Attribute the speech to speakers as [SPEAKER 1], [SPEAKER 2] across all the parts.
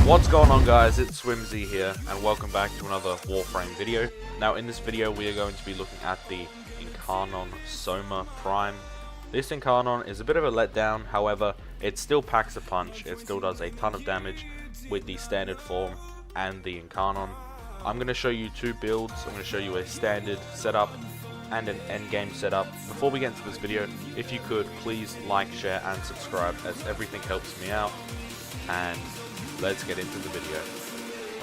[SPEAKER 1] What's going on, guys? It's Swimzyy here, and welcome back to another Warframe video. Now in this video we are going to be looking at the Incarnon Soma Prime. This Incarnon is a bit of a letdown, however it still packs a punch. It still does a ton of damage with the standard form and the Incarnon. I'm going to show you two builds. I'm going to show you a standard setup and an endgame setup. Before we get into this video, if you could please like, share and subscribe, as everything helps me out. And let's get into the video.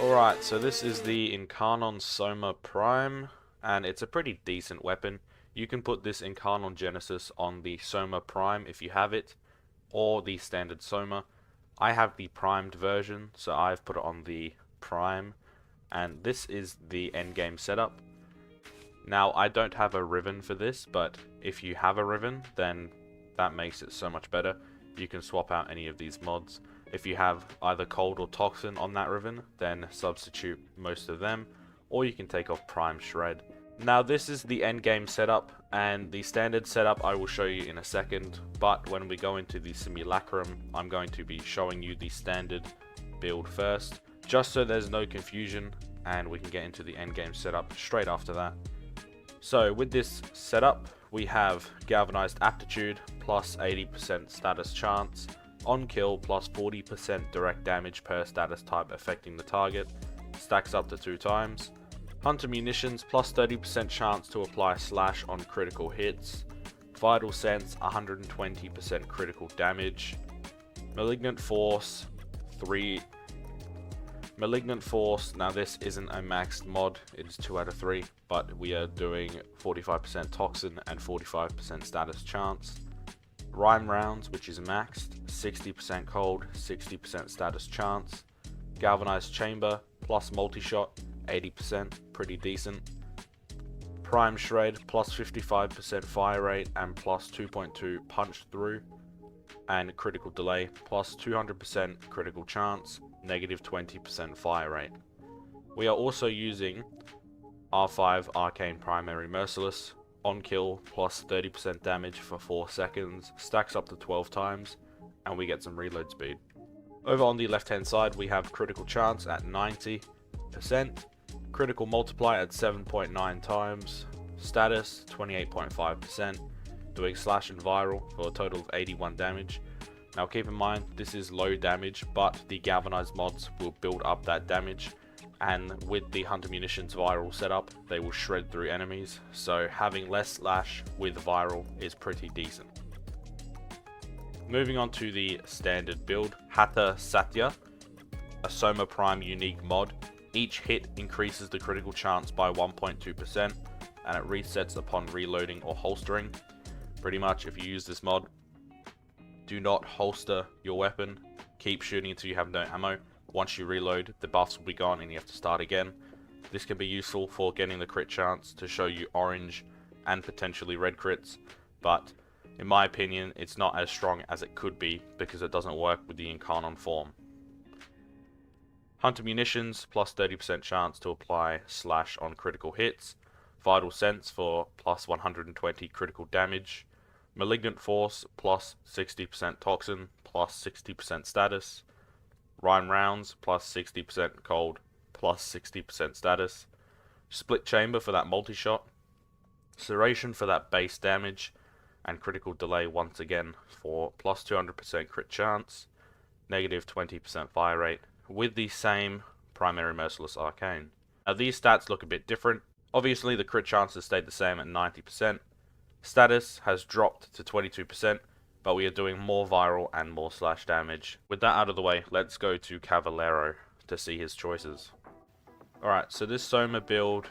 [SPEAKER 1] Alright, so this is the Incarnon Soma Prime, and it's a pretty decent weapon. You can put this Incarnon Genesis on the Soma Prime if you have it, or the standard Soma. I have the primed version, so I've put it on the Prime, and this is the endgame setup. Now, I don't have a Riven for this, but if you have a Riven, then that makes it so much better. You can swap out any of these mods. If you have either Cold or Toxin on that Riven, then substitute most of them, or you can take off Prime Shred. Now this is the endgame setup, and the standard setup I will show you in a second, but when we go into the simulacrum, I'm going to be showing you the standard build first, just so there's no confusion, and we can get into the endgame setup straight after that. So with this setup, we have Galvanized Aptitude plus 80% status chance, on kill plus 40% direct damage per status type affecting the target, stacks up to 2 times. Hunter Munitions plus 30% chance to apply slash on critical hits. Vital Sense 120% critical damage. Malignant Force 3. Malignant Force, now this isn't a maxed mod, it is 2 out of 3, but we are doing 45% Toxin and 45% status chance. Rhyme Rounds, which is maxed, 60% cold, 60% status chance. Galvanized Chamber plus multi-shot, 80%, pretty decent. Prime Shred plus 55% fire rate and plus 2.2 punch through. And Critical Delay plus 200% critical chance, negative 20% fire rate. We are also using R5 Arcane Primary Merciless, on kill plus 30% damage for 4 seconds, stacks up to 12 times, and we get some reload speed. Over on the left hand side we have critical chance at 90%, critical multiply at 7.9 times, status 28.5%, doing slash and viral for a total of 81 damage. Now keep in mind this is low damage, but the galvanized mods will build up that damage, and with the Hunter Munitions viral setup they will shred through enemies, so having less slash with viral is pretty decent. Moving on to the standard build, Hatha Satya, a Soma Prime unique mod. Each hit increases the critical chance by 1.2% and it resets upon reloading or holstering. Pretty much if you use this mod, do not holster your weapon, keep shooting until you have no ammo. Once you reload, the buffs will be gone and you have to start again. This can be useful for getting the crit chance to show you orange and potentially red crits, but in my opinion it's not as strong as it could be because it doesn't work with the Incarnon form. Hunter Munitions plus 30% chance to apply slash on critical hits. Vital Sense for plus 120 critical damage. Malignant Force plus 60% Toxin plus 60% status. Rhyme Rounds plus 60% cold plus 60% status. Split Chamber for that multi-shot. Serration for that base damage. And Critical Delay once again for plus 200% crit chance, negative 20% fire rate, with the same Primary Merciless Arcane. Now these stats look a bit different. Obviously the crit chances stayed the same at 90%. Status has dropped to 22%, but we are doing more viral and more slash damage. With that out of the way, let's go to Cavallero to see his choices. Alright, so this Soma build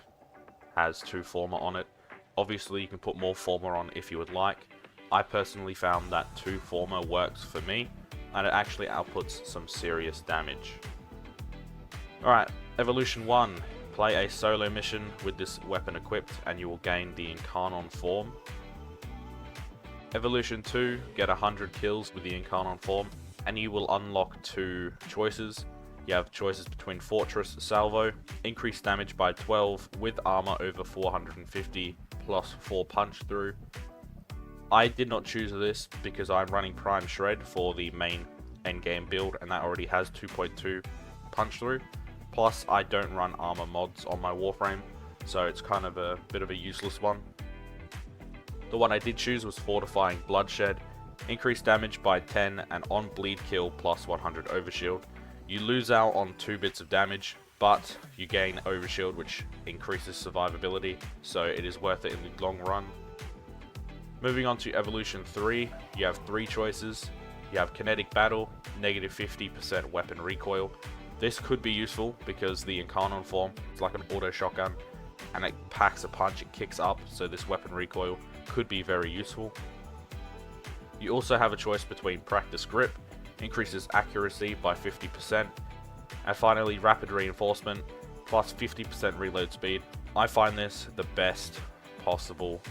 [SPEAKER 1] has 2 Forma on it. Obviously you can put more Forma on if you would like. I personally found that 2 Forma works for me, and it actually outputs some serious damage. Alright, Evolution 1. Play a solo mission with this weapon equipped and you will gain the Incarnon form. Evolution 2, get 100 kills with the Incarnon form, and you will unlock 2 choices. You have choices between Fortress Salvo, increased damage by 12 with armor over 450 plus 4 punch through. I did not choose this because I'm running Prime Shred for the main endgame build, and that already has 2.2 punch through. Plus, I don't run armor mods on my Warframe, so it's kind of a bit of a useless one. The one I did choose was Fortifying Bloodshed. Increased damage by 10 and on bleed kill plus 100 overshield. You lose out on 2 bits of damage, but you gain overshield, which increases survivability, so it is worth it in the long run. Moving on to Evolution 3, you have 3 choices. You have Kinetic Battle, negative 50% weapon recoil. This could be useful because the Incarnon form is like an auto shotgun and it packs a punch, it kicks up, so this weapon recoil could be very useful. You also have a choice between Practice Grip, increases accuracy by 50%, and finally Rapid Reinforcement, plus 50% reload speed. I find this the best possible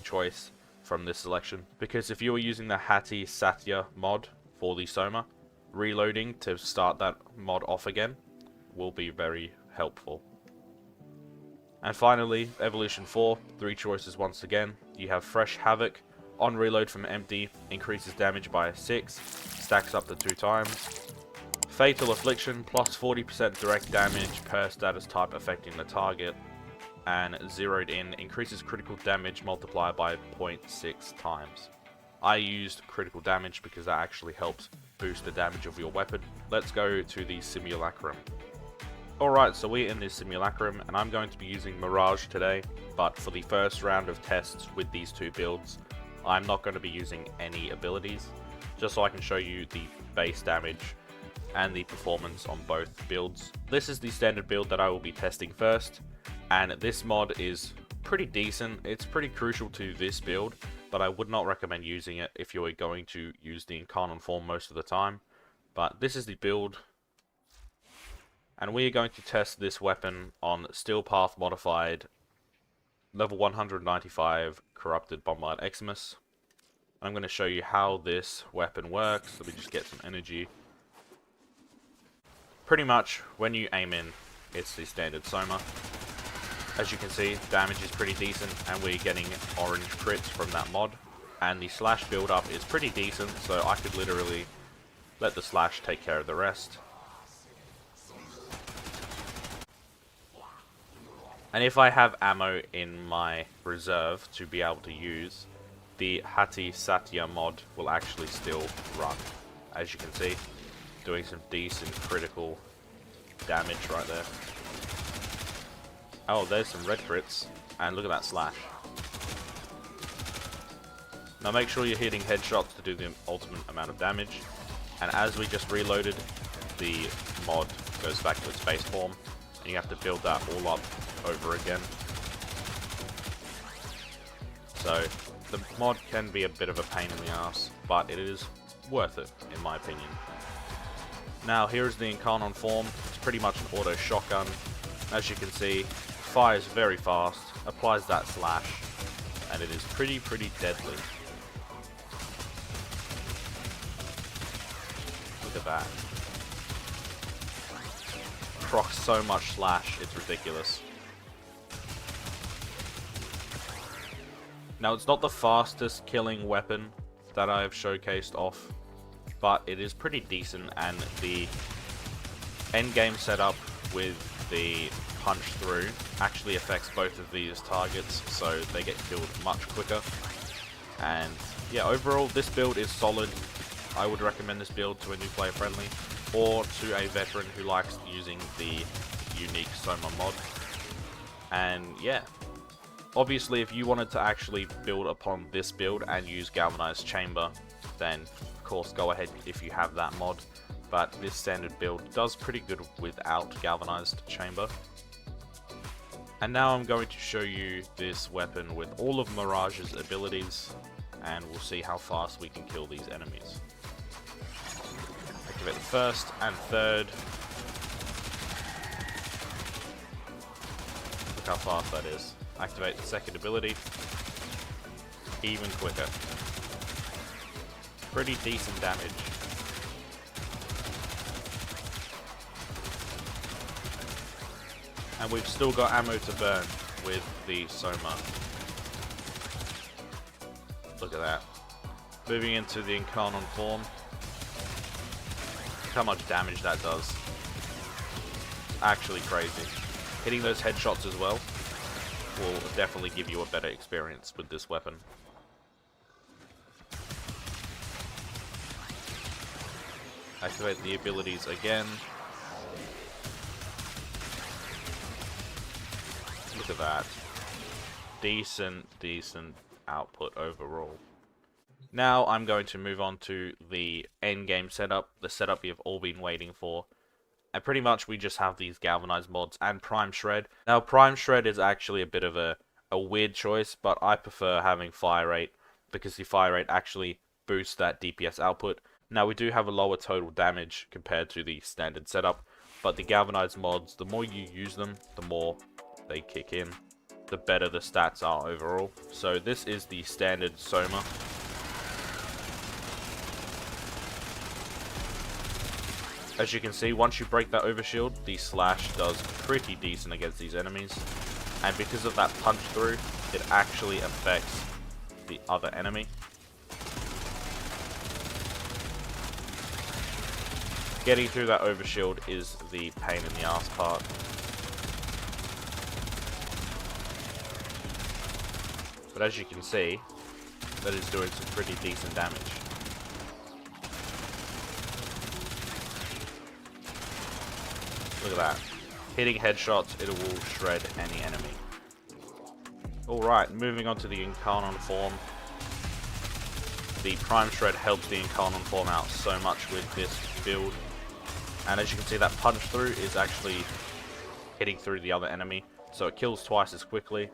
[SPEAKER 1] choice from this selection, because if you were using the Hati Satya mod for the Soma, reloading to start that mod off again will be very helpful. And finally, Evolution 4, 3 choices once again. You have Fresh Havoc, on reload from empty, increases damage by 6, stacks up to 2 times. Fatal Affliction, plus 40% direct damage per status type affecting the target. And Zeroed In, increases critical damage multiplier by 0.6 times. I used critical damage because that actually helps boost the damage of your weapon. Let's go to the Simulacrum. Alright, so we're in this Simulacrum and I'm going to be using Mirage today, but for the first round of tests with these 2 builds, I'm not going to be using any abilities, just so I can show you the base damage and the performance on both builds. This is the standard build that I will be testing first, and this mod is pretty decent. It's pretty crucial to this build, but I would not recommend using it if you're going to use the Incarnon form most of the time. But this is the build, and we are going to test this weapon on Steel Path modified level 195 Corrupted Bombard Eximus. I'm going to show you how this weapon works. Let me just get some energy. Pretty much, when you aim in, it's the standard Soma. As you can see, damage is pretty decent, and we're getting orange crits from that mod. And the slash build up is pretty decent, so I could literally let the slash take care of the rest. And if I have ammo in my reserve to be able to use, the Hati Satya mod will actually still run. As you can see, doing some decent critical damage right there. Oh, there's some red crits, and look at that slash. Now make sure you're hitting headshots to do the ultimate amount of damage, and as we just reloaded, the mod goes back to its base form, and you have to build that all up over again. So the mod can be a bit of a pain in the ass, but it is worth it in my opinion. Now here is the Incarnon form. It's pretty much an auto shotgun. As you can see, fires very fast, applies that slash, and it is pretty deadly. Look at that. Procs so much slash, it's ridiculous. Now, it's not the fastest killing weapon that I have showcased off, but it is pretty decent, and the endgame setup with the punch through actually affects both of these targets, so they get killed much quicker. And yeah, overall, this build is solid. I would recommend this build to a new player friendly, or to a veteran who likes using the unique Soma mod. And yeah. Obviously, if you wanted to actually build upon this build and use Galvanized Chamber, then of course go ahead if you have that mod. But this standard build does pretty good without Galvanized Chamber. And now I'm going to show you this weapon with all of Mirage's abilities, and we'll see how fast we can kill these enemies. Activate the first and third. Look how fast that is. Activate the second ability, even quicker. Pretty decent damage. And we've still got ammo to burn with the Soma. Look at that. Moving into the Incarnon form. Look how much damage that does. actually crazy. Hitting those headshots as well will definitely give you a better experience with this weapon. Activate the abilities again. Look at that. Decent output overall. Now I'm going to move on to the end game setup, the setup you've all been waiting for. And pretty much we just have these galvanized mods and Prime Shred. Now Prime Shred is actually a bit of a weird choice, but I prefer having fire rate because the fire rate actually boosts that DPS output. Now we do have a lower total damage compared to the standard setup, but the galvanized mods, the more you use them, the more they kick in, the better the stats are overall. So this is the standard Soma. As you can see, once you break that overshield, the slash does pretty decent against these enemies. And because of that punch through, it actually affects the other enemy. Getting through that overshield is the pain in the ass part. But as you can see, that is doing some pretty decent damage. Look at that. Hitting headshots, it will shred any enemy. Alright, moving on to the Incarnon form. The Prime Shred helps the Incarnon form out so much with this build. And as you can see, that punch through is actually hitting through the other enemy, so it kills twice as quickly.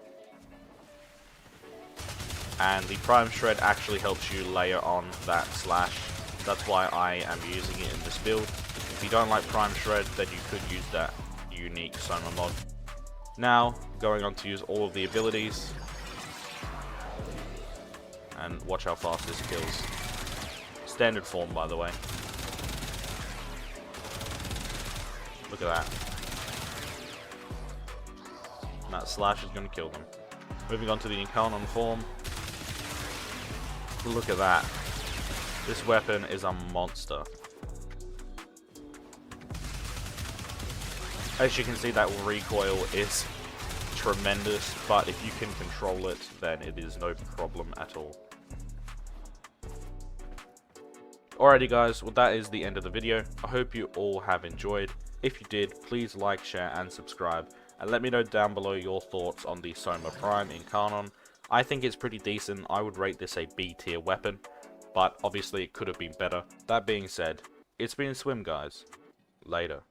[SPEAKER 1] And the Prime Shred actually helps you layer on that slash. That's why I am using it in this build. If you don't like Prime Shred, then you could use that unique Soma mod. Now, going on to use all of the abilities. And watch how fast this kills. Standard form, by the way. Look at that. And that slash is going to kill them. Moving on to the Incarnon form. Look at that. This weapon is a monster. As you can see, that recoil is tremendous, but if you can control it, then it is no problem at all. Alrighty guys, well that is the end of the video. I hope you all have enjoyed. If you did, please like, share and subscribe. And let me know down below your thoughts on the Soma Prime Incarnon. I think it's pretty decent. I would rate this a B tier weapon, but obviously it could have been better. That being said, it's been Swim guys. Later.